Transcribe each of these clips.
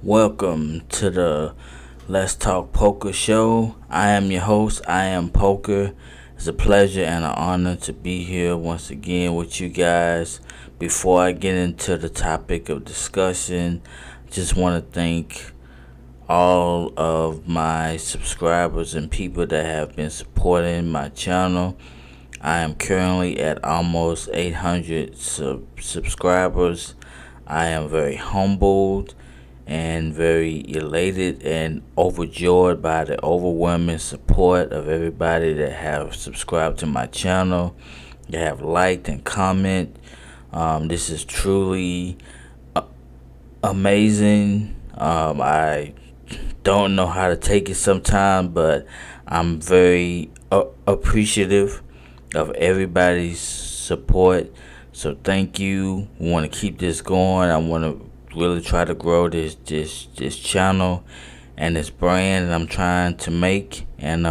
Welcome to the Let's Talk Poker show. I am your host. I am Poker. It's a pleasure and an honor to be here once again with you guys. Before I get into the topic of discussion, just want to thank all of my subscribers and people that have been supporting my channel. I am currently at almost 800 subscribers. I am very humbled and very elated and overjoyed by the overwhelming support of everybody that have subscribed to my channel, that have liked and comment. This is truly amazing. I don't know how to take it sometimes, but I'm very appreciative of everybody's support. So thank you. We want to keep this going. I want to really try to grow this channel and this brand that I'm trying to make, and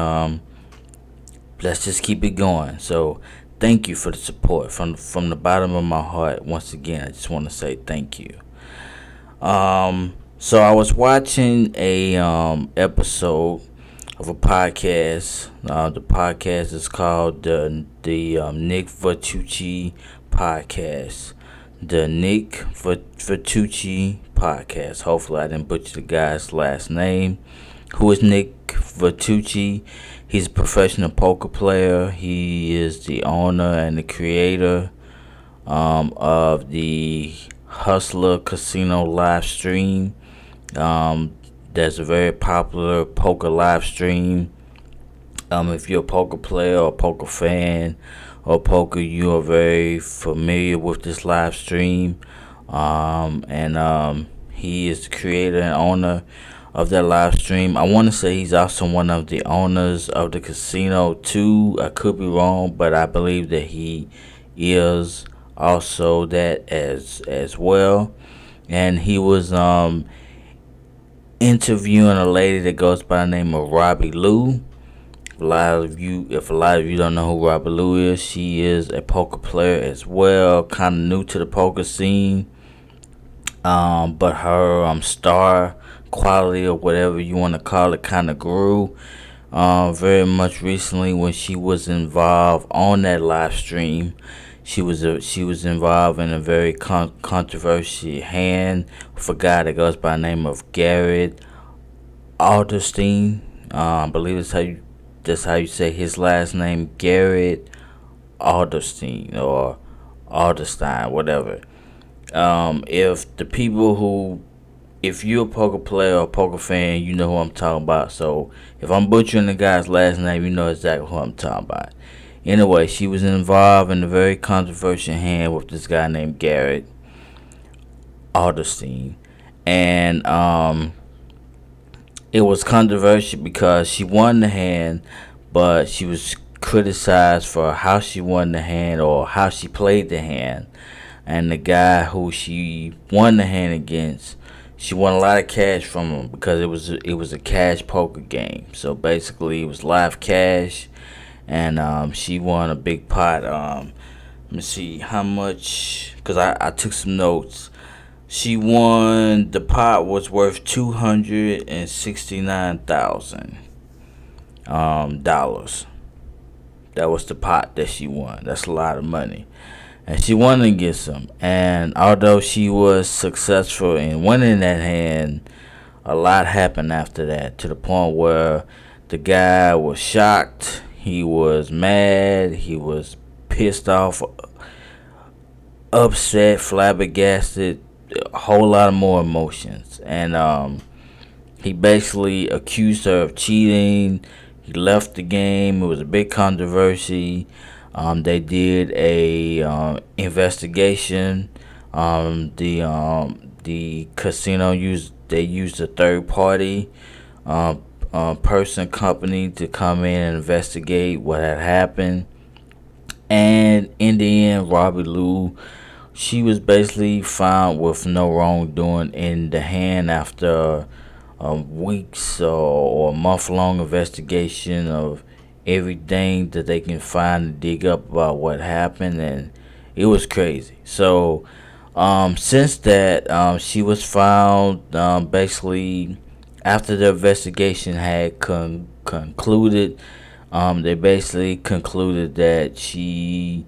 let's just keep it going. So thank you for the support from the bottom of my heart. Once again, I just want to say thank you. So I was watching a episode of a podcast. The podcast is called the Nick Vitucci podcast. The Nick Vitucci podcast. Hopefully, I didn't butcher the guy's last name. Who is Nick Vitucci? He's a professional poker player. He is the owner and the creator of the Hustler Casino live stream. That's a very popular poker live stream. If you're a poker player or a poker fan or poker, you are very familiar with this live stream. And he is the creator and owner of that live stream. I want to say he's also one of the owners of the casino too. I could be wrong, but I believe that he is also that as well. And he was interviewing a lady that goes by the name of Robbie Lou. If a lot of you don't know who Robbie Lou is, she is a poker player as well, kind of new to the poker scene. But her star quality or whatever you want to call it kind of grew very much recently when she was involved on that live stream. She was involved in a very controversial hand with a guy that goes by the name of Garrett Adelstein. I believe that's how you say his last name, Garrett Adelstein or Adelstein, whatever. If you're a poker player or a poker fan, you know who I'm talking about. So if I'm butchering the guy's last name, you know exactly who I'm talking about. Anyway, she was involved in a very controversial hand with this guy named Garrett Adelstein, and it was controversial because she won the hand, but she was criticized for how she won the hand or how she played the hand. And the guy who she won the hand against, she won a lot of cash from him because it was a cash poker game. So basically, it was live cash, and she won a big pot. Let me see how much, because I took some notes. She won. The pot was worth $269,000. That was the pot that she won. That's a lot of money, and she won against him. And although she was successful in winning that hand, a lot happened after that, to the point where the guy was shocked. He was mad. He was pissed off, upset, flabbergasted, a whole lot of more emotions. And he basically accused her of cheating. He left the game. It was a big controversy. They did a investigation. The casino used a third party company to come in and investigate what had happened. And in the end, Robbie Lou, she was basically found with no wrongdoing in the hand after weeks or a month-long investigation of everything that they can find and dig up about what happened, and it was crazy. So Since that, she was found basically after the investigation had concluded. They basically concluded that she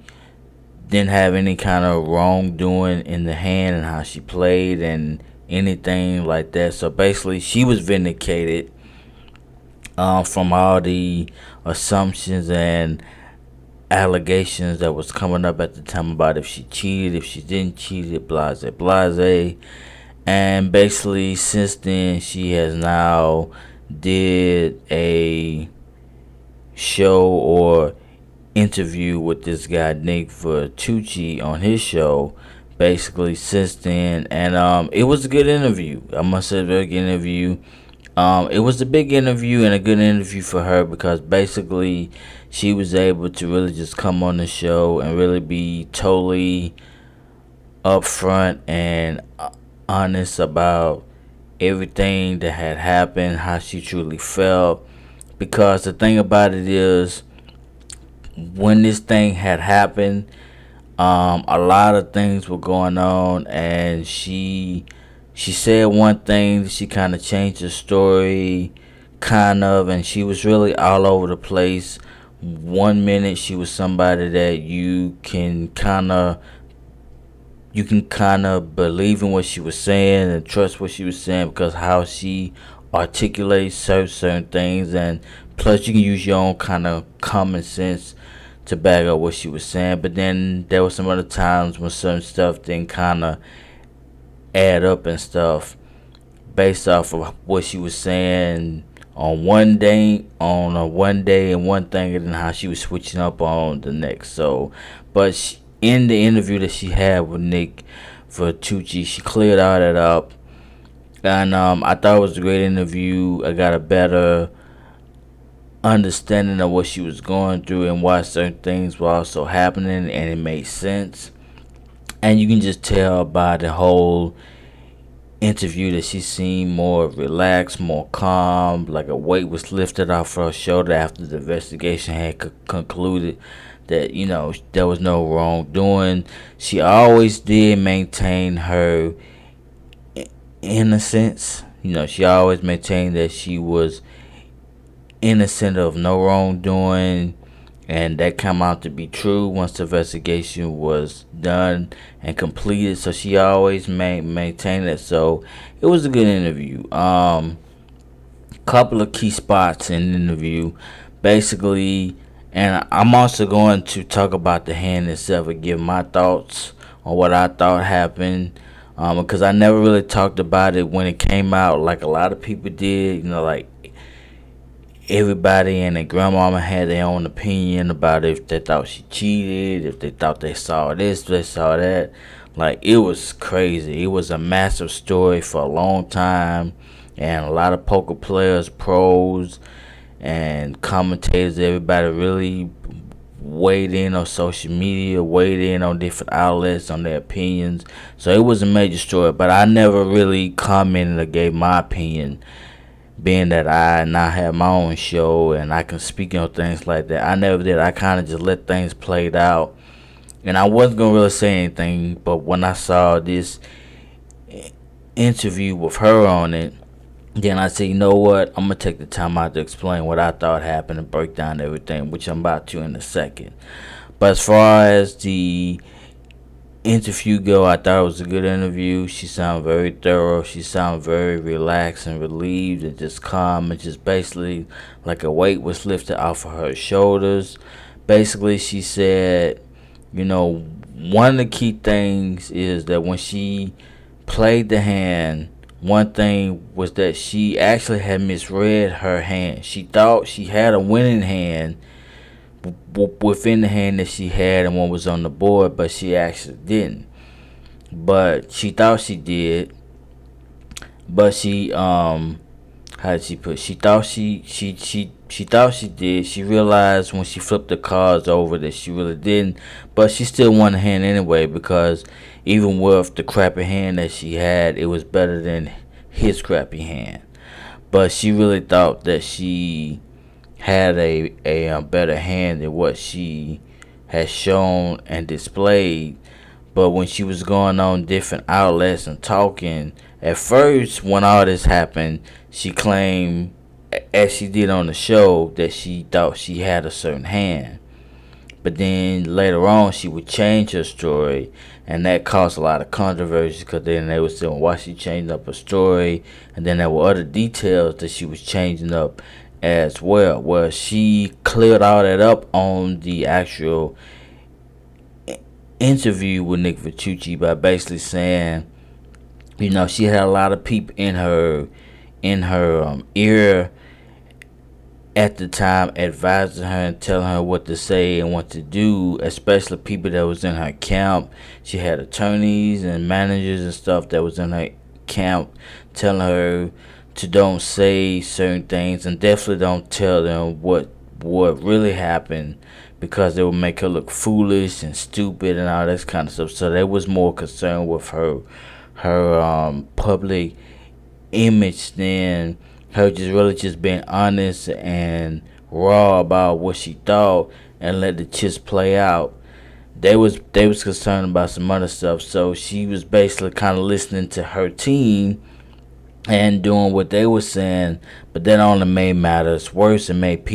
didn't have any kind of wrongdoing in the hand and how she played and anything like that. So basically, she was vindicated from all the assumptions and allegations that was coming up at the time about if she cheated, if she didn't cheat, blase blase. And basically, since then, she has now did a show or interview with this guy Nick Vertucci on his show. Basically, since then, and it was a good interview. I must say, a very good interview. It was a big interview and a good interview for her because basically she was able to really just come on the show and really be totally upfront and honest about everything that had happened, how she truly felt. Because the thing about it is, when this thing had happened, a lot of things were going on, and she said one thing, she kind of changed the story, kind of, and she was really all over the place. One minute she was somebody that you can kind of believe in what she was saying and trust what she was saying because how she articulates certain things, and plus you can use your own kind of common sense to back up what she was saying. But then there were some other times when certain stuff didn't kind of add up and stuff based off of what she was saying on a one day and one thing, and then how she was switching up on the next. So, but in the interview that she had with Nick Vertucci, she cleared all that up, and I thought it was a great interview. I got a better understanding of what she was going through and why certain things were also happening, and it made sense. And you can just tell by the whole interview that she seemed more relaxed, more calm, like a weight was lifted off her shoulder after the investigation had concluded that there was no wrongdoing. She always did maintain her innocence. She always maintained that she was innocent of no wrongdoing, and that came out to be true once the investigation was done and completed. So she always maintained it. So it was a good interview. Couple of key spots in the interview, basically, and I'm also going to talk about the hand itself and give my thoughts on what I thought happened. Because I never really talked about it when it came out like a lot of people did. Like everybody and their grandmama had their own opinion about if they thought she cheated, if they thought they saw this, they saw that. Like, it was crazy. It was a massive story for a long time, and a lot of poker players, pros, and commentators, everybody really weighed in on social media, weighed in on different outlets, on their opinions. So it was a major story, but I never really commented or gave my opinion, being that I now have my own show and I can speak on things like that. I never did. I kind of just let things played out, and I wasn't gonna really say anything. But when I saw this interview with her on it, then I said, you know what? I'm gonna take the time out to explain what I thought happened and break down everything, which I'm about to in a second. But as far as the interview go, I thought it was a good interview. She sounded very thorough. She sounded very relaxed and relieved and just calm, and just basically like a weight was lifted off of her shoulders. Basically, she said, one of the key things is that when she played the hand, one thing was that she actually had misread her hand. She thought she had a winning hand within the hand that she had and what was on the board, but she actually didn't. But she thought she did. But she how did she put? She thought she thought she did. She realized when she flipped the cards over that she really didn't. But she still won the hand anyway, because even with the crappy hand that she had, it was better than his crappy hand. But she really thought that she had a better hand than what she has shown and displayed. But when she was going on different outlets and talking, at first when all this happened, she claimed, as she did on the show, that she thought she had a certain hand. But then later on, she would change her story, and that caused a lot of controversy because then they were saying why she changed up her story, and then there were other details that she was changing up as well. Well, she cleared all that up on the actual interview with Nick Vitucci by basically saying, she had a lot of people in her ear at the time, advising her and telling her what to say and what to do, especially people that was in her camp. She had attorneys and managers and stuff that was in her camp telling her to don't say certain things and definitely don't tell them what really happened, because they would make her look foolish and stupid and all this kind of stuff. So they was more concerned with her public image than her just being honest and raw about what she thought and let the chips play out. They was concerned about some other stuff, so she was basically kind of listening to her team and doing what they were saying, but that only made matters worse and made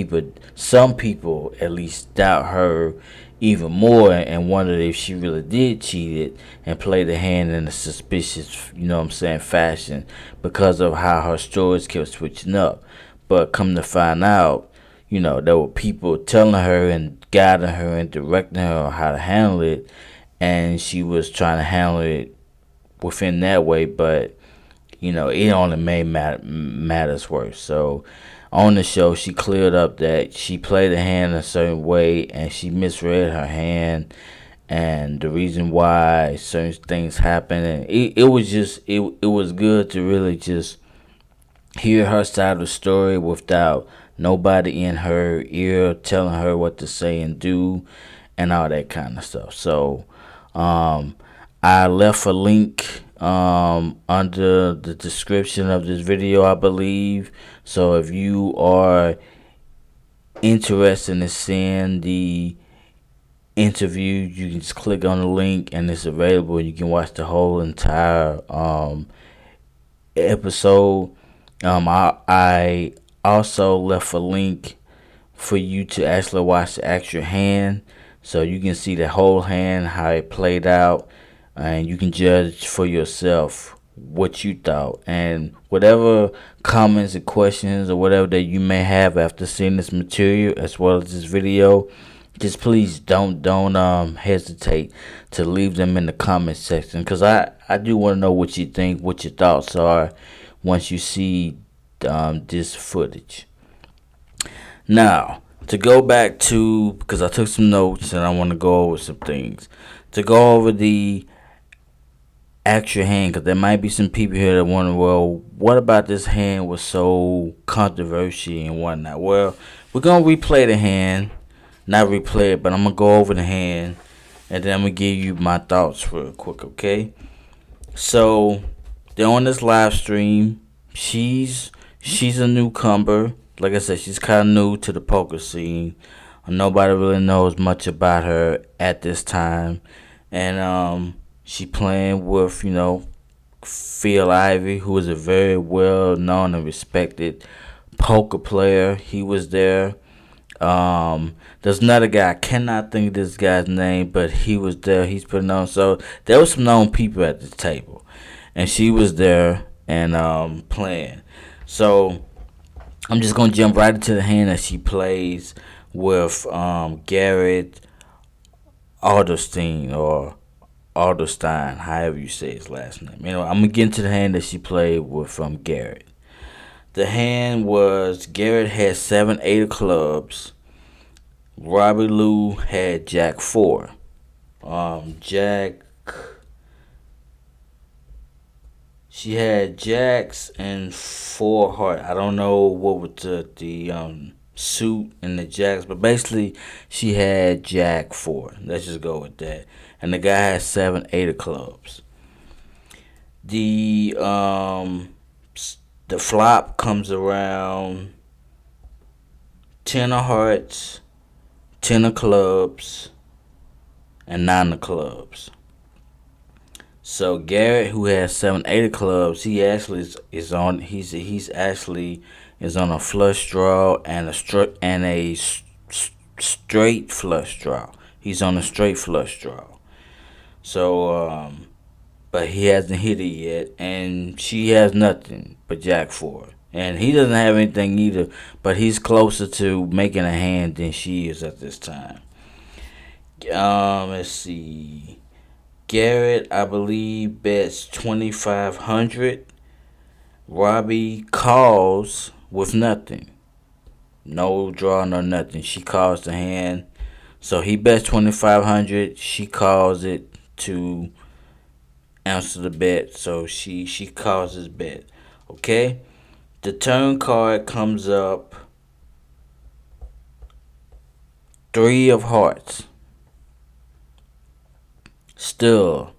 some people at least, doubt her even more and wondered if she really did cheat it and play the hand in a suspicious, fashion, because of how her stories kept switching up. But come to find out, there were people telling her and guiding her and directing her on how to handle it, and she was trying to handle it within that way, but it only made matters worse. So on the show, she cleared up that she played the hand a certain way and she misread her hand and the reason why certain things happened. And it was good to really just hear her side of the story without nobody in her ear telling her what to say and do and all that kind of stuff. So I left a link under the description of this video, I believe. So if you are interested in seeing the interview, you can just click on the link and it's available. You can watch the whole entire episode. I also left a link for you to actually watch the actual hand, so you can see the whole hand, how it played out, and you can judge for yourself what you thought. And whatever comments and questions or whatever that you may have after seeing this material as well as this video, just please don't hesitate to leave them in the comment section, because I do want to know what you think, what your thoughts are once you see this footage. Now, to go back to, because I took some notes and I want to go over some things, to go over the actual hand, because there might be some people here that wonder, well, what about this hand was so controversial and whatnot. Well, we're going to replay the hand, not replay it, but I'm going to go over the hand and then I'm going to give you my thoughts real quick, okay? So, they're on this live stream. She's a newcomer. Like I said, she's kind of new to the poker scene. Nobody really knows much about her at this time. And she playing with, Phil Ivey, who is a very well-known and respected poker player. He was there. There's another guy. I cannot think of this guy's name, but he was there. He's pretty known. So there was some known people at the table. And she was there and playing. So I'm just going to jump right into the hand that she plays with Garrett Adelstein, or Adelstein, however you say his last name. I'm going to get into the hand that she played with Garrett. The hand was, Garrett had 7-8 of clubs. Robbie Lou had Jack 4. She had jacks and 4 heart. I don't know what was the suit and the jacks, but basically she had Jack 4. Let's just go with that. And the guy had 7-8 of clubs. The flop comes around 10 of hearts, 10 of clubs, and 9 of clubs. So Garrett, who has 780 clubs, he actually is on. He's actually is on a flush draw and straight flush draw. He's on a straight flush draw. So but he hasn't hit it yet, and she has nothing but Jack four, and he doesn't have anything either. But he's closer to making a hand than she is at this time. Let's see. Garrett, I believe, bets 2,500. Robbie calls with nothing, no draw, no nothing. She calls the hand, so he bets 2,500. She calls it to answer the bet, so she calls his bet. Okay, the turn card comes up. Three of hearts. Still,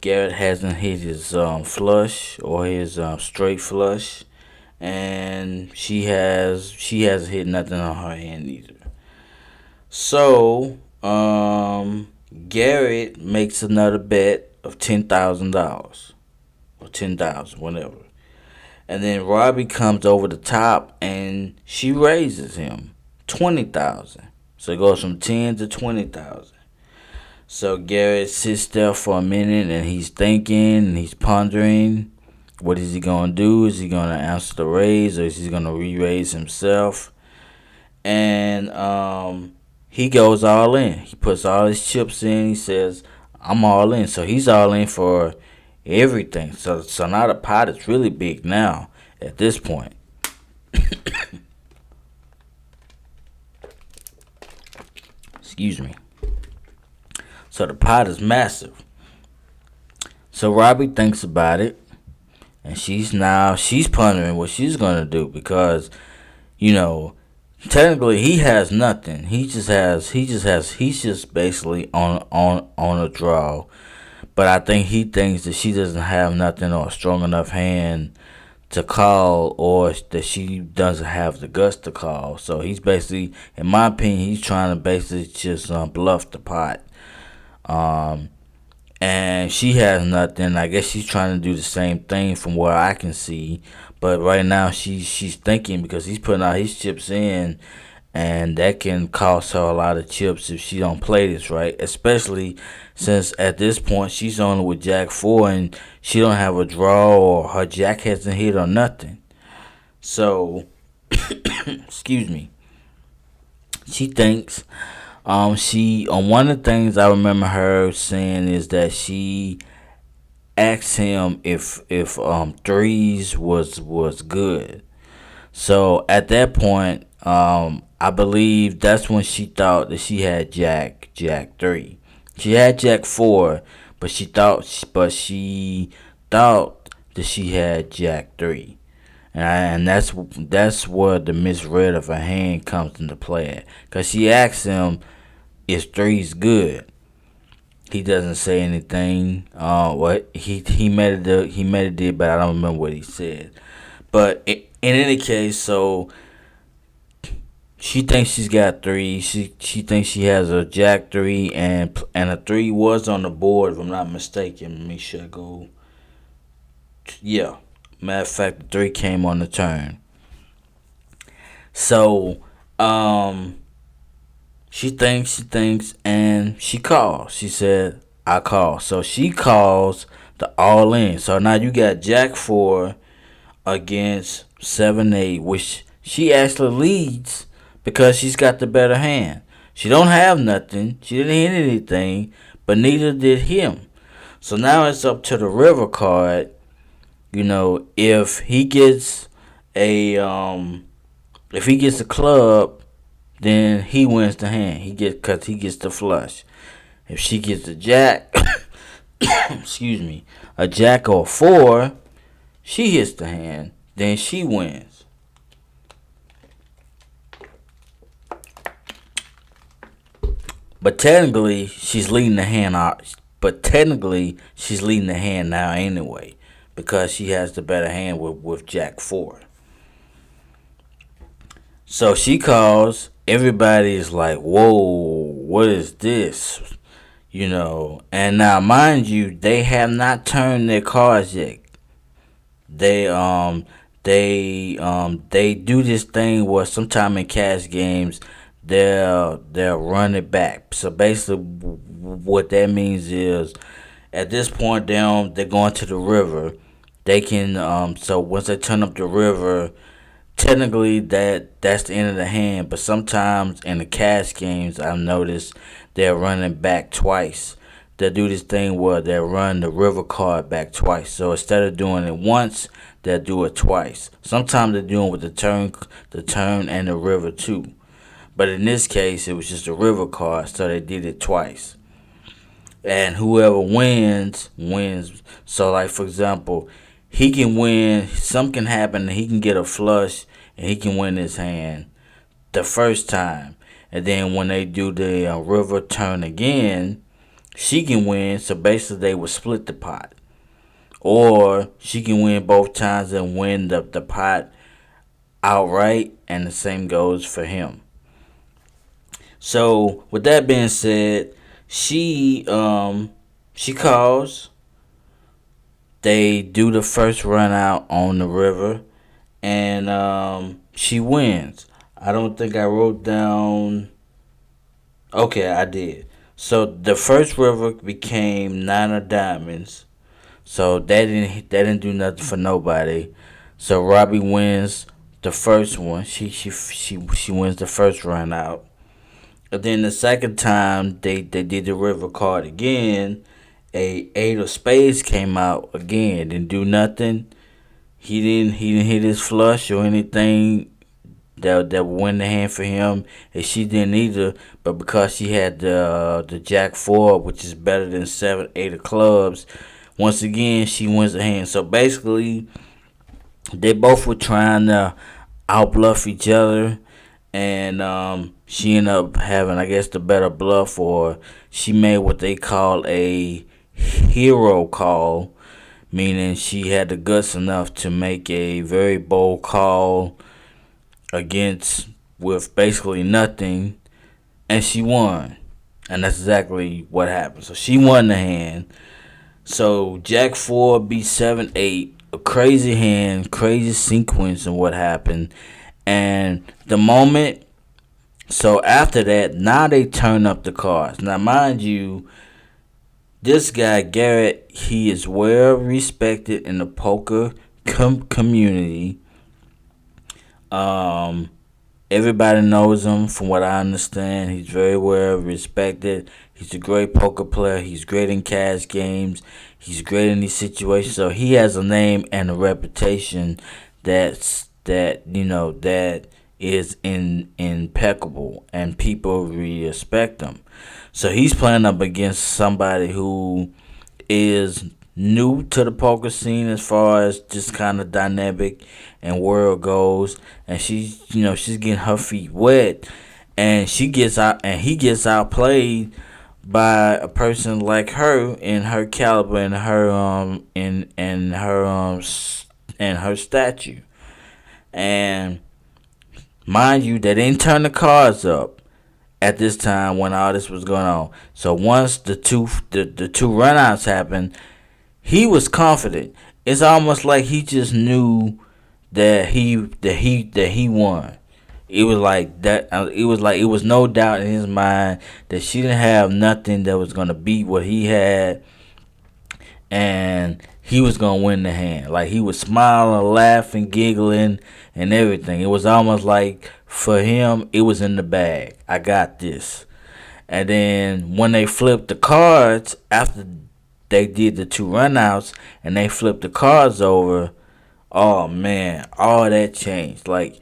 Garrett hasn't hit his flush or his straight flush, and she hasn't hit nothing on her hand either. So Garrett makes another bet of $10,000 or 10,000, whatever, and then Robbie comes over the top and she raises him 20,000. So it goes from 10 to 20,000. So Garrett sits there for a minute and he's thinking and he's pondering. What is he gonna do? Is he gonna answer the raise or is he gonna re-raise himself? And he goes all in. He puts all his chips in. He says, "I'm all in." So he's all in for everything. So now the pot is really big now at this point. Excuse me. So the pot is massive. So Robbie thinks about it, and she's pondering what she's gonna do because, you know, technically he has nothing. He's just basically on a draw. But I think he thinks that she doesn't have nothing or a strong enough hand to call, or that she doesn't have the guts to call. So he's basically, in my opinion, he's trying to basically just bluff the pot. Um, and she has nothing. I guess she's trying to do the same thing from what I can see. But right now she's thinking because he's putting all his chips in, and that can cost her a lot of chips if she don't play this right. Especially since at this point she's only with Jack four and she don't have a draw or her Jack hasn't hit or nothing. So excuse me. She thinks she on one of the things I remember her saying is that she asked him if threes was good. So at that point, I believe that's when she thought that she had Jack three. She had Jack four, but she thought that she had Jack three. And that's where the misread of her hand comes into play. Cause she asked him, "Is threes good?" He doesn't say anything. What he meditated, but I don't remember what he said. But in any case, so she thinks she's got three. She thinks she has a Jack three, and a three was on the board if I'm not mistaken. Let me sure I go. Yeah, matter of fact, the three came on the turn. So she thinks, and she calls. She said, "I call." So she calls the all in. So now you got Jack four against 7-8, which she actually leads because she's got the better hand. She don't have nothing. She didn't hit anything, but neither did him. So now it's up to the river card. If he gets a club, then he wins the hand. Cause he gets the flush. If she gets a jack, excuse me, a jack or a four, she hits the hand, then she wins. But technically, she's leading the hand out. But technically, she's leading the hand now anyway, because she has the better hand with Jack four. So she calls. Everybody is like, "Whoa, what is this?" And now mind you, they have not turned their cars yet. They they do this thing where sometime in cash games they'll run it back. So basically, what that means is at this point they're going to the river. They can so once they turn up the river, technically that's the end of the hand. But sometimes in the cash games, I've noticed they're running back twice. They'll do this thing where they'll run the river card back twice. So instead of doing it once, they'll do it twice. Sometimes they're doing with the turn and the river too. But in this case, it was just a river card, so they did it twice. And whoever wins wins. So like for example, he can win. Something can happen, and he can get a flush, and he can win his hand the first time. And then when they do the river turn again, she can win. So basically, they would split the pot, or she can win both times and win the pot outright, and the same goes for him. So with that being said, she calls. They do the first run out on the river, and she wins. I don't think I wrote down. Okay, I did. So the first river became nine of diamonds. So that didn't do nothing for nobody. So Robbie wins the first one. She wins the first run out. And then the second time they did the river card again, a eight of spades came out again. Didn't do nothing. He didn't hit his flush or anything that would win the hand for him. And she didn't either. But because she had the jack four, which is better than seven, eight of clubs, once again she wins the hand. So basically, they both were trying to outbluff each other, and she ended up having, I guess, the better bluff, or she made what they call a hero call, meaning she had the guts enough to make a very bold call against with basically nothing, and she won. And that's exactly what happened. So she won the hand. So Jack 4 beat 7 8. A crazy hand, crazy sequence and what happened. And the moment, so after that, now they turn up the cards. Now, mind you, this guy, Garrett, he is well respected in the poker community. Um, Everybody knows him from what I understand. He's very well respected. He's a great poker player. He's great in cash games. He's great in these situations. So he has a name and a reputation that is impeccable, and people respect him. So he's playing up against somebody who is new to the poker scene as far as just kind of dynamic and world goes, and she's getting her feet wet, and she gets out and he gets outplayed by a person like her in her caliber and her and her statue. And mind you, they didn't turn the cards up at this time when all this was going on. So once the two runouts happened, he was confident. It's almost like he just knew that he won. It was like that. It was no doubt in his mind that she didn't have nothing that was gonna beat what he had, and he was gonna win the hand. Like he was smiling, laughing, giggling, and everything. It was almost like for him, it was in the bag. I got this. And then when they flipped the cards after they did the two runouts and they flipped the cards over, oh man, all that changed. Like,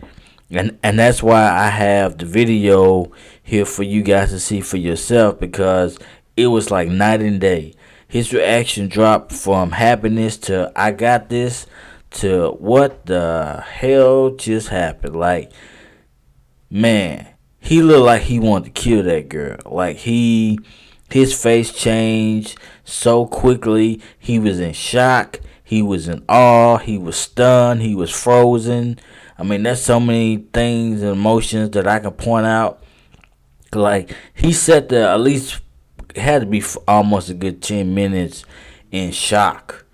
and that's why I have the video here for you guys to see for yourself, because it was like night and day. His reaction dropped from happiness to I got this to what the hell just happened. Like, man, he looked like he wanted to kill that girl. Like his face changed so quickly. He was in shock. He was in awe. He was stunned. He was frozen. I mean, there's so many things and emotions that I can point out. Like, he sat there at least had to be almost a good 10 minutes in shock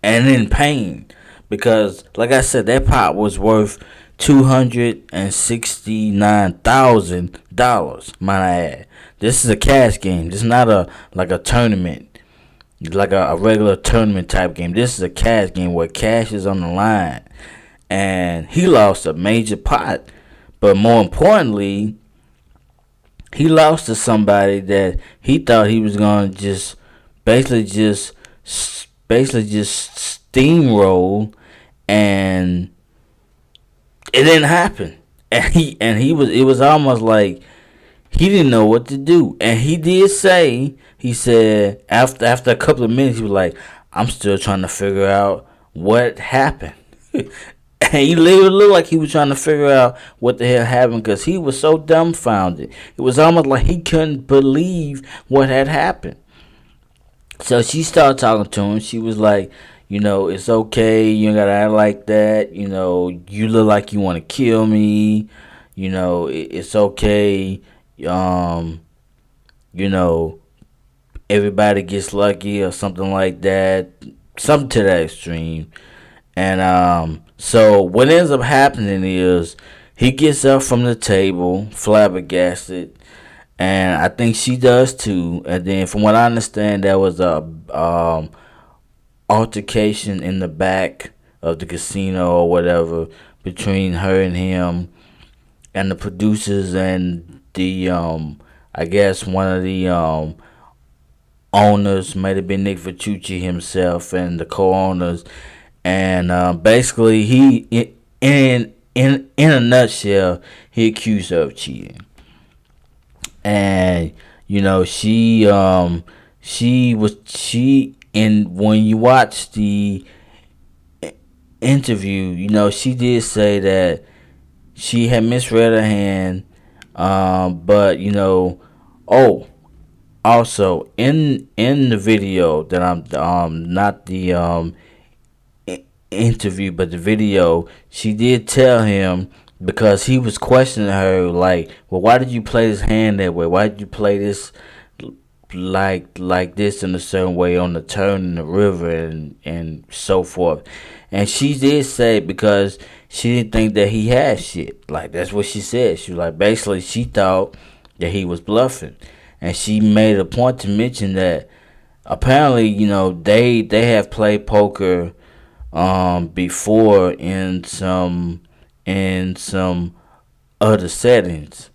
and in pain because, like I said, that pot was worth $269,000. Might I add, this is a cash game. This is not a tournament, like a regular tournament type game. This is a cash game where cash is on the line, and he lost a major pot. But more importantly, he lost to somebody that he thought he was gonna just basically just basically just steamroll, and it didn't happen. And he was it was almost like he didn't know what to do. And he did say, he said after a couple of minutes, he was like, I'm still trying to figure out what happened. And he literally looked like he was trying to figure out what the hell happened because he was so dumbfounded. It was almost like he couldn't believe what had happened. So she started talking to him. She was like, it's okay. You ain't gotta act like that. You look like you want to kill me. It's okay. You know, everybody gets lucky or something like that. Something to that extreme. And so what ends up happening is he gets up from the table, flabbergasted, and I think she does too. And then, from what I understand, there was a altercation in the back of the casino or whatever between her and him, and the producers and the I guess one of the owners might have been Nick Vitucci himself and the co-owners. And basically, he in a nutshell, he accused her of cheating. And she and when you watch the interview, she did say that she had misread her hand. But oh, also in the video that I'm not the interview, but the video, she did tell him, because he was questioning her, like, well, why did you play this hand that way? Why did you play this like this in a certain way on the turn in the river and so forth? And she did say because she didn't think that he had shit. Like, that's what she said. She was like, basically, she thought that he was bluffing, and she made a point to mention that apparently, they have played poker before in some other settings.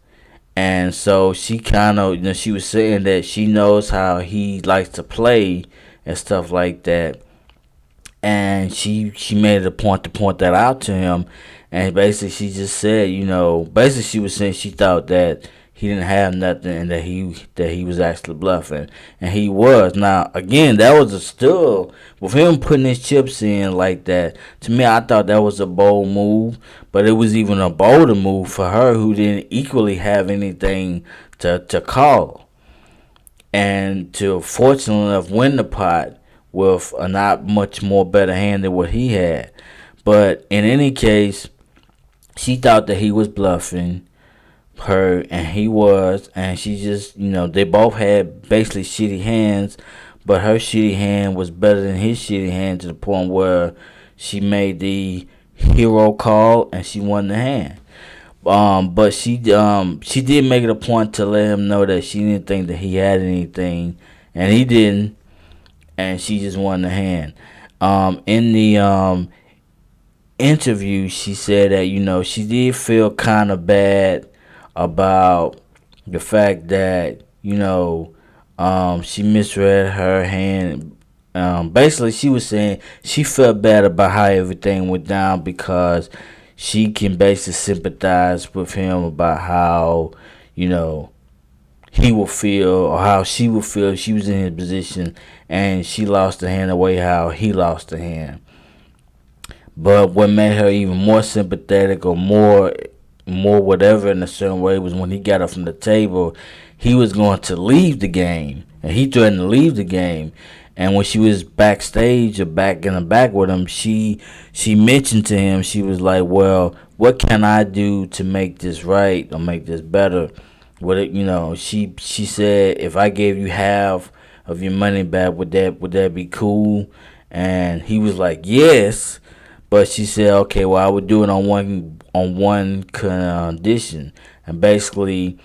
And so she kind of, she was saying that she knows how he likes to play and stuff like that. And she made it a point to point that out to him. And basically she just said, basically she was saying she thought that he didn't have nothing and that he was actually bluffing. And he was. Now, again, that was still, with him putting his chips in like that, to me, I thought that was a bold move. But it was even a bolder move for her, who didn't equally have anything to call. And to, fortunately enough, win the pot with a not much more better hand than what he had. But in any case, she thought that he was bluffing her, and he was, and she just, they both had basically shitty hands, but her shitty hand was better than his shitty hand, to the point where she made the hero call and she won the hand. But she did make it a point to let him know that she didn't think that he had anything, and he didn't, and she just won the hand. In the interview, she said that she did feel kind of bad about the fact that she misread her hand. Basically, she was saying she felt bad about how everything went down, because she can basically sympathize with him about how he will feel, or how she would feel if she was in his position and she lost the hand the way how he lost the hand. But what made her even more sympathetic, or more whatever in a certain way, was when he got up from the table, he was going to leave the game, and he threatened to leave the game. And when she was backstage, or back in the back with him, she mentioned to him, she was like, well, what can I do to make this right or make this better? What it, she said, if I gave you half of your money back, would that be cool? And he was like, yes. But she said, okay, well, I would do it on one condition. And basically,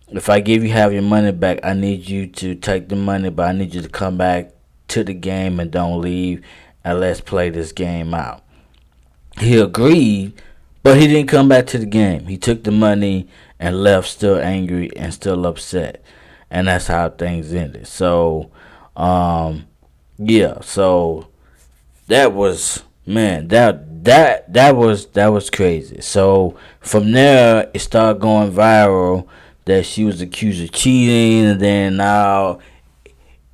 if I give you half your money back, I need you to take the money, but I need you to come back to the game and don't leave, and let's play this game out. He agreed, but he didn't come back to the game. He took the money and left, still angry and still upset, and that's how things ended. So, yeah. So that was, man, that was crazy. So from there, it started going viral that she was accused of cheating, and then now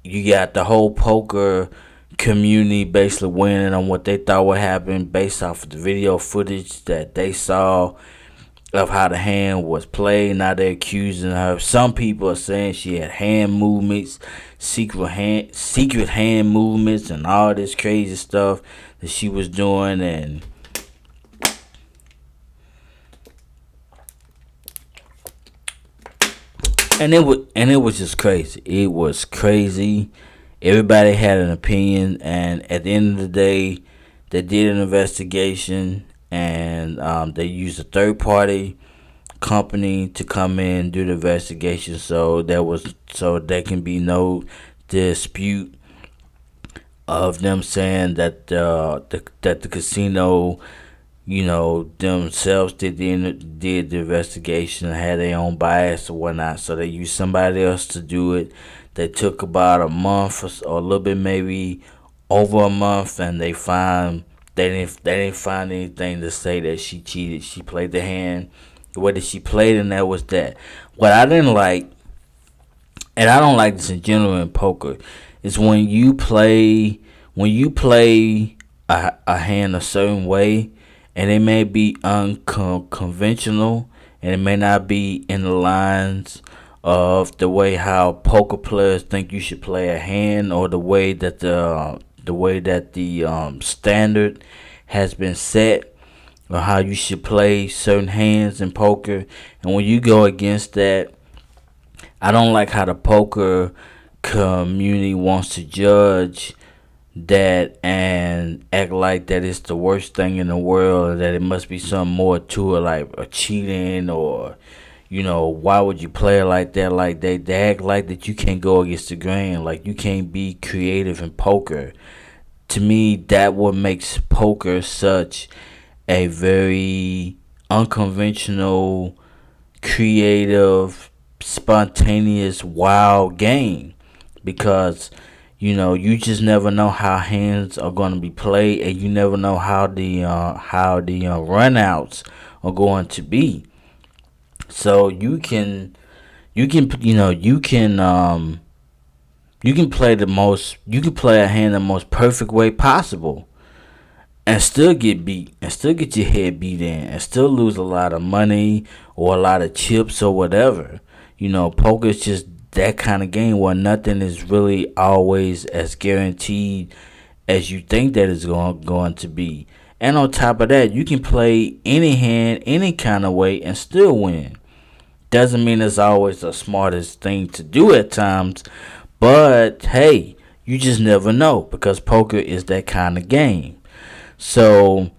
you got the whole poker community basically winning on what they thought would happen based off of the video footage that they saw of how the hand was played. Now they're accusing her. Some people are saying she had hand movements, secret hand movements, and all this crazy stuff that she was doing. And it was just crazy. It was crazy. Everybody had an opinion, and at the end of the day, they did an investigation, and they used a third party company to come in and do the investigation. So there can be no dispute of them saying that the casino, themselves did the investigation and had their own bias or whatnot. So they used somebody else to do it. They took about a month or a little bit, maybe over a month, and they didn't find anything to say that she cheated. She played the hand the way that she played, and that was that. What I didn't like, and I don't like this in general in poker, is when you play a hand a certain way, and it may be unconventional, and it may not be in the lines of the way how poker players think you should play a hand, or the way that the standard has been set, or how you should play certain hands in poker. And when you go against that, I don't like how the poker community wants to judge that and act like that it's the worst thing in the world, and that it must be something more to it, like a cheating, or why would you play it like that? Like they act like that you can't go against the grain, like you can't be creative in poker. To me, that what makes poker such a very unconventional, creative, spontaneous, wild game, because you just never know how hands are going to be played, and you never know how the runouts are going to be. So you can play a hand the most perfect way possible, and still get beat, and still get your head beat in, and still lose a lot of money or a lot of chips or whatever. Poker is just that kind of game where nothing is really always as guaranteed as you think that it's going to be. And on top of that, you can play any hand any kind of way and still win. Doesn't mean it's always the smartest thing to do at times, but hey, you just never know, because poker is that kind of game. So,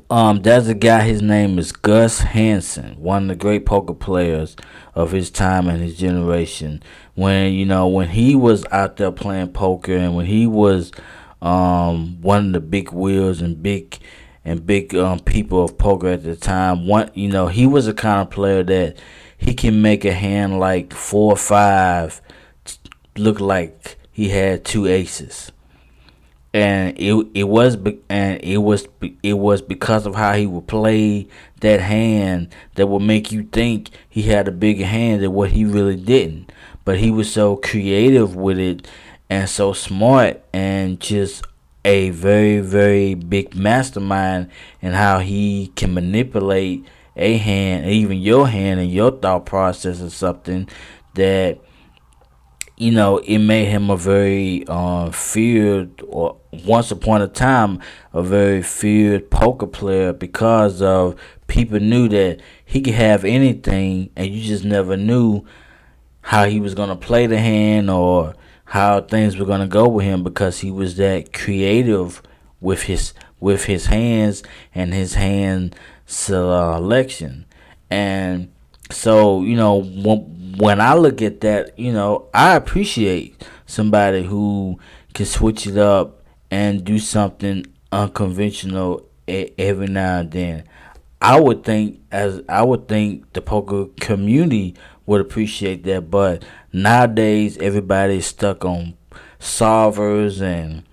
there's a guy. His name is Gus Hansen, one of the great poker players of his time and his generation. When he was out there playing poker, and when he was one of the big wheels and big people of poker at the time. He was the kind of player that he can make a hand like 4 or 5 look like he had two aces, and it was because of how he would play that hand that would make you think he had a bigger hand than what he really didn't. But he was so creative with it, and so smart, and just a very, very big mastermind in how he can manipulate a hand, even your hand and your thought process, or something that it made him a very feared, or once upon a time, a very feared poker player, because of people knew that he could have anything, and you just never knew how he was gonna play the hand or how things were gonna go with him because he was that creative with his hands and his hand selection. And so when I look at that, I appreciate somebody who can switch it up and do something unconventional every now and then. I would think the poker community would appreciate that, but nowadays everybody's stuck on solvers and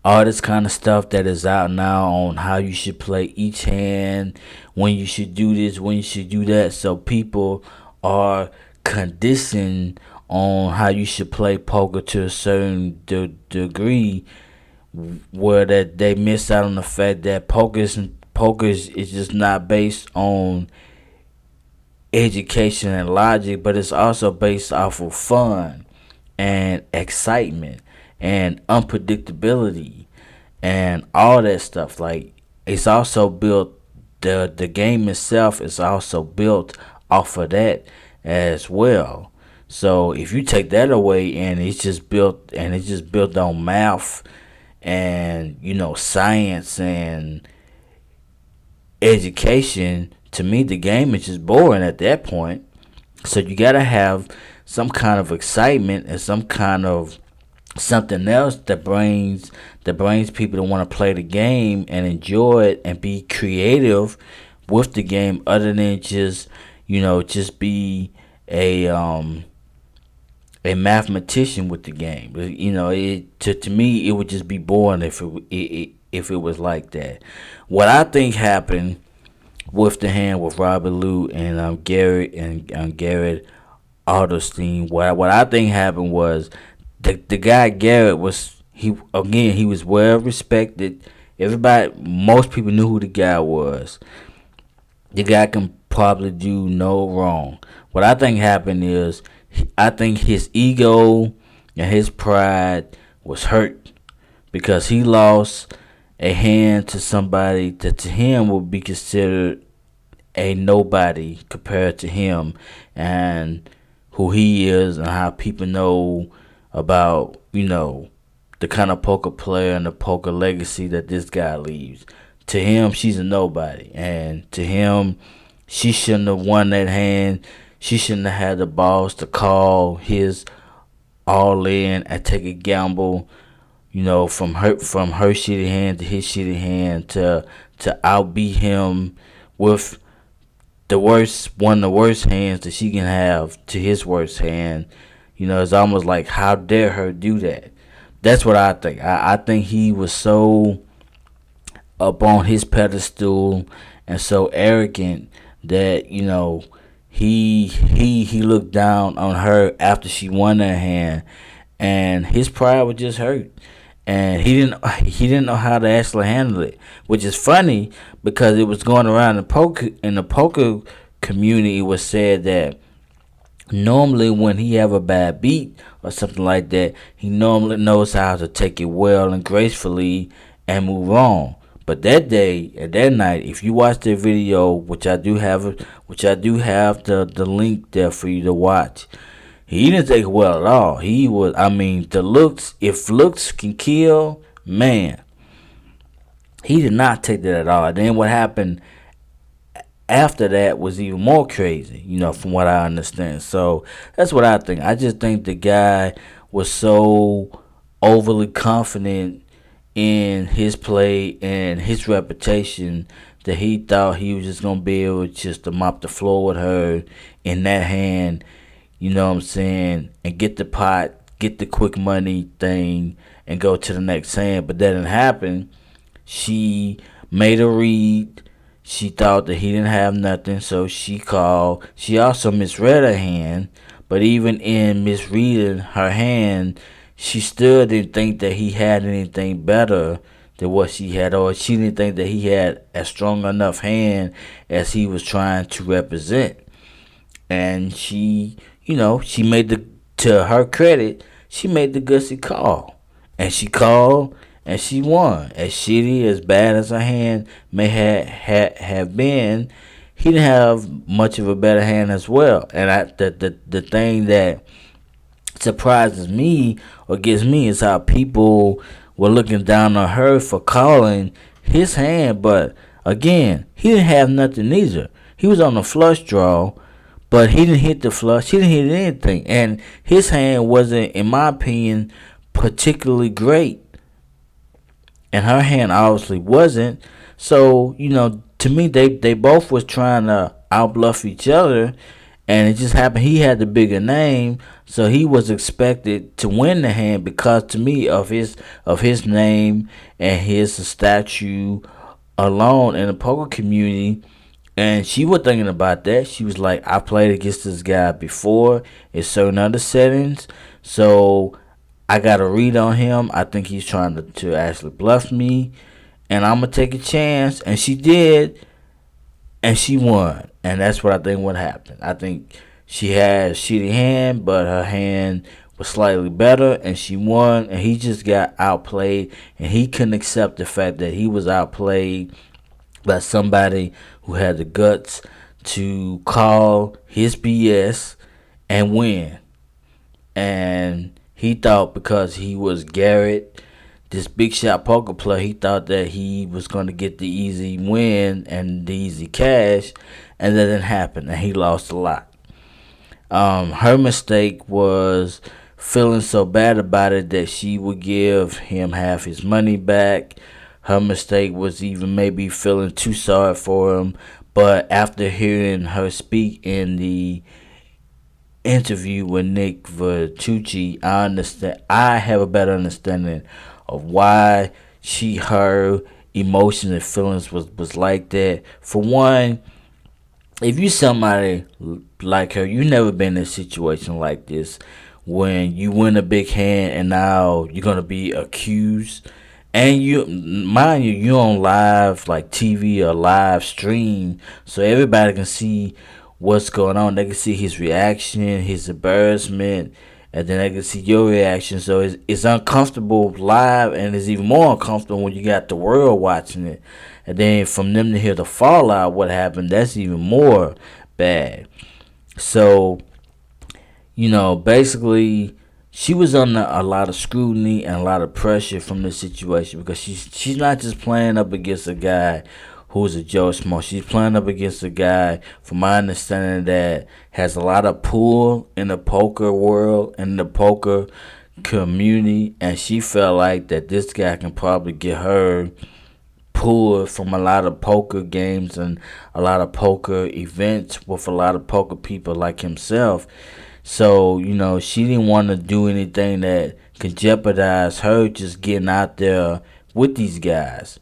all this kind of stuff that is out now on how you should play each hand, when you should do this, when you should do that. So people are conditioned on how you should play poker to a certain degree, where that they miss out on the fact that poker is just not based on education and logic, but it's also based off of fun and excitement and unpredictability and all that stuff. Like, it's also built, the game itself is also built off of that as well. So if you take that away, and it's just built on math and science and education, to me the game is just boring at that point. So you gotta have some kind of excitement and some kind of something else that brings people to want to play the game and enjoy it and be creative with the game, other than just be a mathematician with the game. To me it would just be boring if it was like that. What I think happened with the hand with Robbie Lou and Garrett and Garrett Adelstein. What I think happened was the guy Garrett he was well respected. Most people knew who the guy was. The guy can probably do no wrong. What I think happened is, I think his ego and his pride was hurt because he lost a hand to somebody that to him would be considered a nobody compared to him and who he is and how people know about, the kind of poker player and the poker legacy that this guy leaves. To him, she's a nobody. And to him, she shouldn't have won that hand. She shouldn't have had the balls to call his all in and take a gamble, from her shitty hand to his shitty hand to outbeat him with one of the worst hands that she can have to his worst hand. It's almost like, how dare her do that? That's what I think. I think he was so up on his pedestal and so arrogant that he looked down on her after she won that hand, and his pride was just hurt, and he didn't know how to actually handle it, which is funny because it was going around the poker community. It was said that normally when he have a bad beat or something like that, he normally knows how to take it well and gracefully and move on. But that day and that night, if you watch the video, which I do have the link there for you to watch, he didn't take it well at all. The looks, if looks can kill, man, he did not take that at all. And then what happened after that was even more crazy, from what I understand. So that's what I think. I just think the guy was so overly confident in his play and his reputation that he thought he was just gonna be able just to mop the floor with her in that hand, you know what I'm saying, and get the pot, get the quick money thing, and go to the next hand. But that didn't happen. She made a read. She thought that he didn't have nothing, so she called. She also misread her hand, but even in misreading her hand, she still didn't think that he had anything better than what she had, or she didn't think that he had a strong enough hand as he was trying to represent. And she made to her credit, she made the gutsy call. And she called, and she won. As shitty, as bad as her hand may have been, he didn't have much of a better hand as well. And the thing that surprises me or gets me is how people were looking down on her for calling his hand. But again, he didn't have nothing either. He was on the flush draw, but he didn't hit the flush. He didn't hit anything, and his hand wasn't, in my opinion, particularly great. And her hand obviously wasn't. So to me, they both was trying to outbluff each other, and it just happened he had the bigger name, so he was expected to win the hand because, to me, of his name and his statue alone in the poker community. And she was thinking about that. She was like, I played against this guy before in certain other settings, so I got a read on him. I think he's trying to actually bluff me, and I'm gonna take a chance. And she did, and she won. And that's what I think would happen. I think she had a shitty hand, but her hand was slightly better, and she won. And he just got outplayed, and he couldn't accept the fact that he was outplayed by somebody who had the guts to call his BS and win. And he thought because he was Garrett, this big shot poker player, he thought that he was going to get the easy win and the easy cash, and that didn't happen, and he lost a lot. Her mistake was feeling so bad about it that she would give him half his money back. Her mistake was even maybe feeling too sorry for him. But after hearing her speak in the interview with Nick Vertucci, I understand. I have a better understanding of why her emotions and feelings was like that. For one, if you somebody like her, you never been in a situation like this when you win a big hand and now you're gonna be accused. And you, mind you, you on live like TV or live stream, so everybody can see what's going on. They can see his reaction, his embarrassment, and then they can see your reaction. So it's uncomfortable live, and it's even more uncomfortable when you got the world watching it. And then from them to hear the fallout, what happened, that's even more bad. So, basically, she was under a lot of scrutiny and a lot of pressure from this situation because she's not just playing up against a guy who's a Joe Schmo. She's playing up against a guy, from my understanding, that has a lot of pull in the poker world, in the poker community, and she felt like that this guy can probably get her pull from a lot of poker games and a lot of poker events with a lot of poker people like himself. So, she didn't want to do anything that could jeopardize her just getting out there with these guys.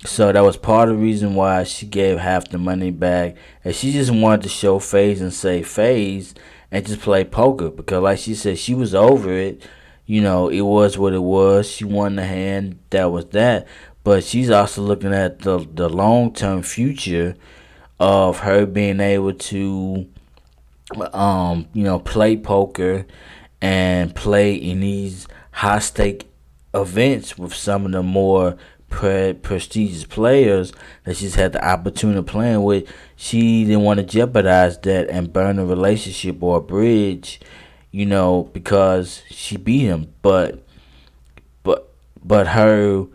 So that was part of the reason why she gave half the money back. And she just wanted to show face and say face and just play poker. Because like she said, she was over it. It was what it was. She won the hand. That was that. But she's also looking at the long-term future of her being able to play poker and play in these high stake events with some of the more prestigious players that she's had the opportunity of playing with. She didn't want to jeopardize that and burn a relationship or a bridge, because she beat him. But her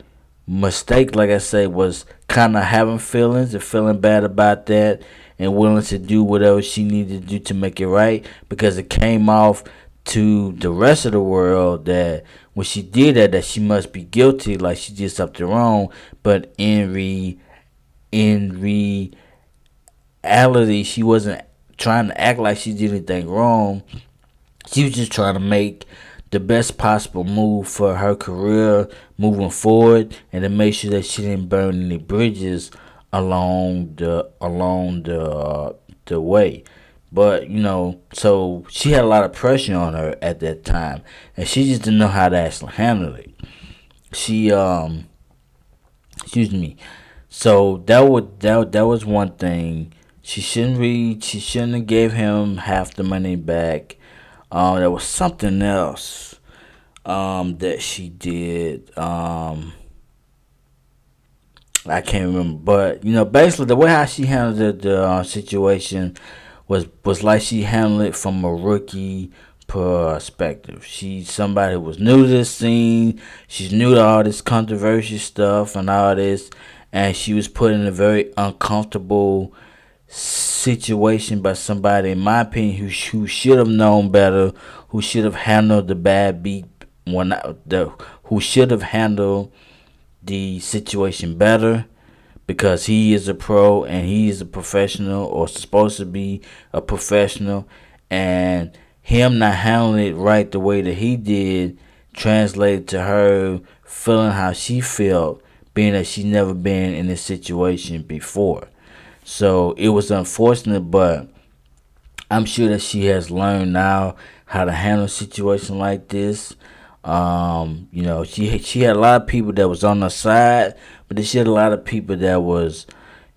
mistake, like I say, was kind of having feelings and feeling bad about that and willing to do whatever she needed to do to make it right, because it came off to the rest of the world that when she did that she must be guilty, like she did something wrong. But in reality, she wasn't trying to act like she did anything wrong. She was just trying to make the best possible move for her career moving forward, and to make sure that she didn't burn any bridges along the way. But so she had a lot of pressure on her at that time, and she just didn't know how to actually handle it. She excuse me. So that was one thing. She shouldn't have gave him half the money back. There was something else. that she did. I can't remember, but basically the way how she handled the situation was like she handled it from a rookie perspective. She's somebody who was new to this scene. She's new to all this controversial stuff and all this, and she was put in a very uncomfortable situation by somebody, in my opinion, who should have known better, who should have handled the bad beat who should have handled the situation better, because he is a pro and he is a professional, or supposed to be a professional, and him not handling it right the way that he did translated to her feeling how she felt, being that she never been in this situation before. So it was unfortunate, but I'm sure that she has learned now how to handle a situation like this. She had a lot of people that was on her side, but then she had a lot of people that was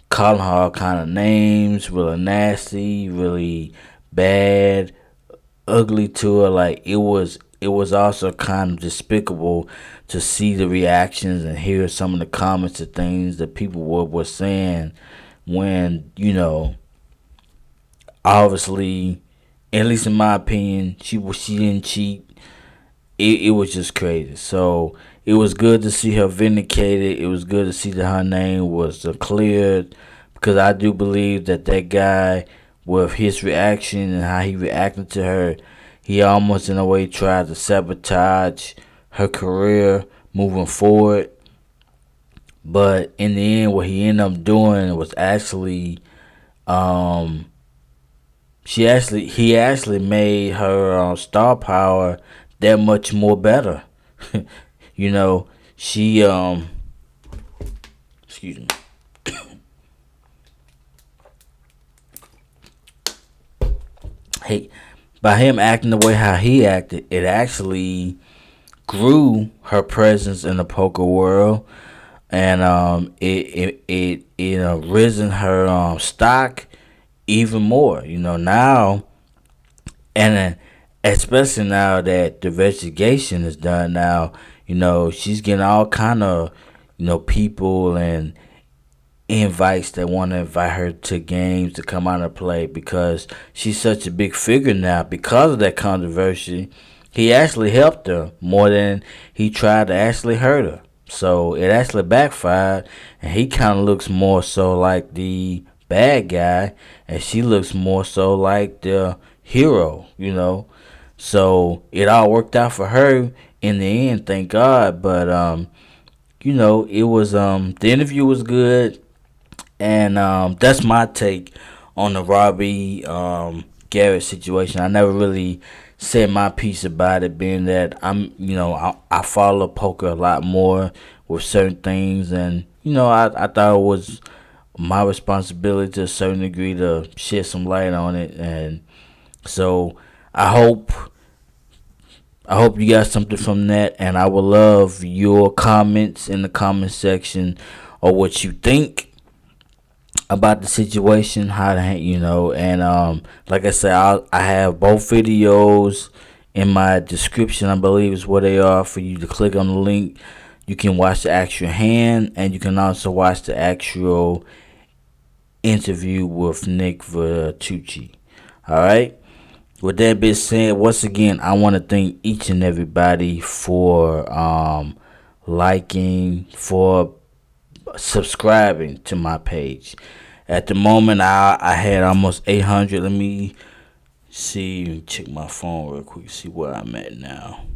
calling her all kind of names, really nasty, really bad, ugly to her. Like it was also kind of despicable to see the reactions and hear some of the comments and things that people were saying when obviously, at least in my opinion, she didn't cheat. It was just crazy. So it was good to see her vindicated. It was good to see that her name was cleared, because I do believe that guy, with his reaction and how he reacted to her, he almost in a way tried to sabotage her career moving forward. But in the end, what he ended up doing was actually, um, he actually made her star power that much more better. you know, she excuse me. Hey, by him acting the way how he acted, it actually grew her presence in the poker world, and it risen her stock even more. Now, and especially now that the investigation is done. Now, she's getting all kind of people and invites that want to invite her to games to come out and play, because she's such a big figure now. Because of that controversy, he actually helped her more than he tried to actually hurt her. So it actually backfired, and he kind of looks more so like the bad guy, and she looks more so like the hero. So it all worked out for her in the end, thank God. But it was the interview was good, and that's my take on the Robbie Garrett situation. I never really said my piece about it, being that I follow poker a lot more with certain things, and I thought it was my responsibility to a certain degree to shed some light on it. And so I hope you got something from that, and I would love your comments in the comment section, or what you think about the situation, how to and like I said, I have both videos in my description. I believe is where they are for you to click on the link. You can watch the actual hand, and you can also watch the actual interview with Nick Vertucci. All right. With that being said, once again, I want to thank each and everybody for liking, for subscribing to my page. At the moment, I had almost 800. Let me see, check my phone real quick, see where I'm at now.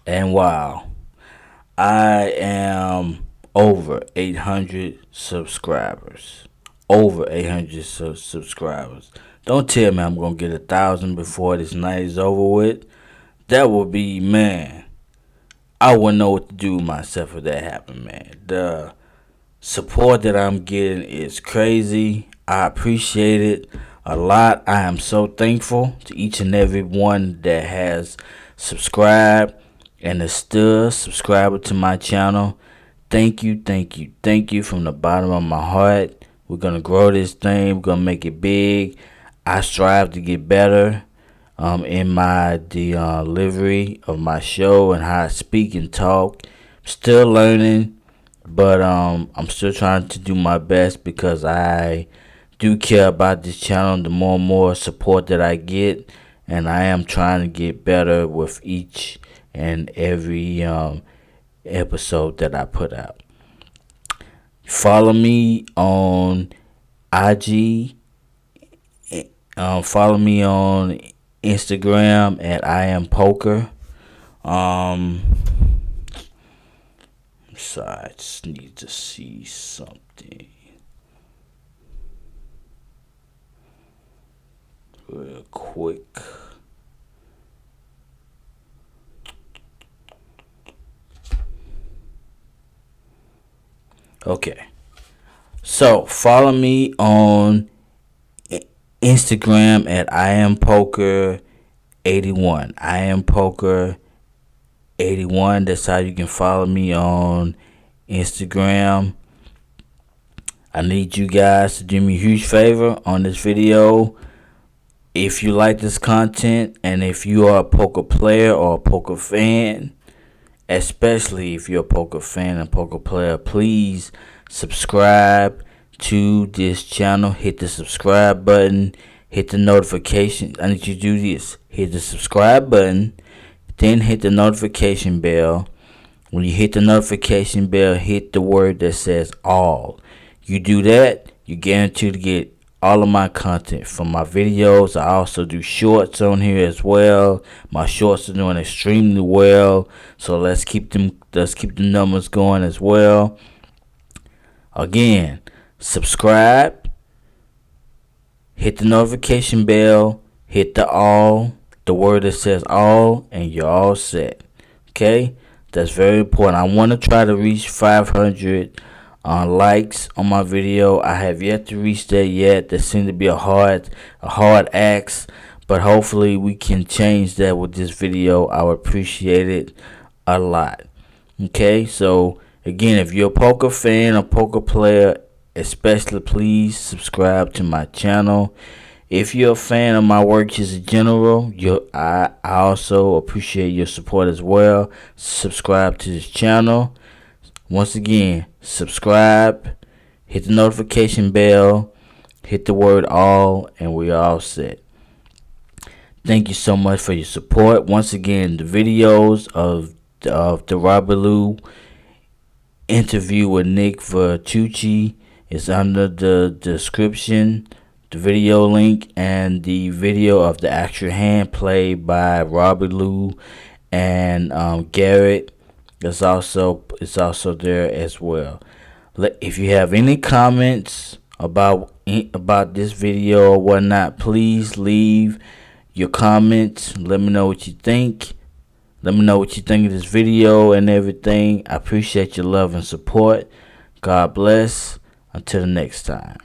And wow, I am over 800 subscribers. Over 800 subscribers. Don't tell me I'm gonna get 1,000 before this night is over with. That would be, man, I wouldn't know what to do with myself if that happened, man. The support that I'm getting is crazy. I appreciate it a lot. I am so thankful to each and every one that has subscribed and is still subscribing to my channel. Thank you, thank you, thank you from the bottom of my heart. We're gonna grow this thing. We're gonna make it big. I strive to get better. in my delivery of my show and how I speak and talk. Still learning, but I'm still trying to do my best because I do care about this channel. The more and more support that I get, and I am trying to get better with each and every episode that I put out. Follow me on IG. Follow me on Instagram at I am poker. Sorry, I just need to see something real quick. Okay, so follow me on Instagram at I am poker 81. I am poker 81. That's how you can follow me on Instagram. I need you guys to do me a huge favor on this video. If you like this content, and if you are a poker player or a poker fan, especially if you're a poker fan and poker player, please subscribe to this channel. Hit the subscribe button, hit the notification. I need you to do this: hit the subscribe button, then hit the notification bell. When you hit the notification bell, hit the word that says all. You do that, you're guaranteed to get all of my content from my videos. I also do shorts on here as well. My shorts are doing extremely well, so let's keep the numbers going as well. Again, subscribe, hit the notification bell, hit the word that says all, and you're all set. Okay, that's very important. I want to try to reach 500 likes on my video. I have yet to reach that yet. That seems to be a hard ask, but hopefully we can change that with this video. I would appreciate it a lot. Okay, so again, if you're a poker fan or poker player, especially, please subscribe to my channel. If you're a fan of my work just in general, I also appreciate your support as well. Subscribe to this channel. Once again, subscribe, hit the notification bell, hit the word all, and we're all set. Thank you so much for your support. Once again, the videos of the Robbie interview with Nick Vertucci is under the description. The video link and the video of the actual hand play by Robbie and Garrett is also there as well. If you have any comments about this video or whatnot, please leave your comments. Let me know what you think. Let me know what you think of this video and everything. I appreciate your love and support. God bless. Until the next time.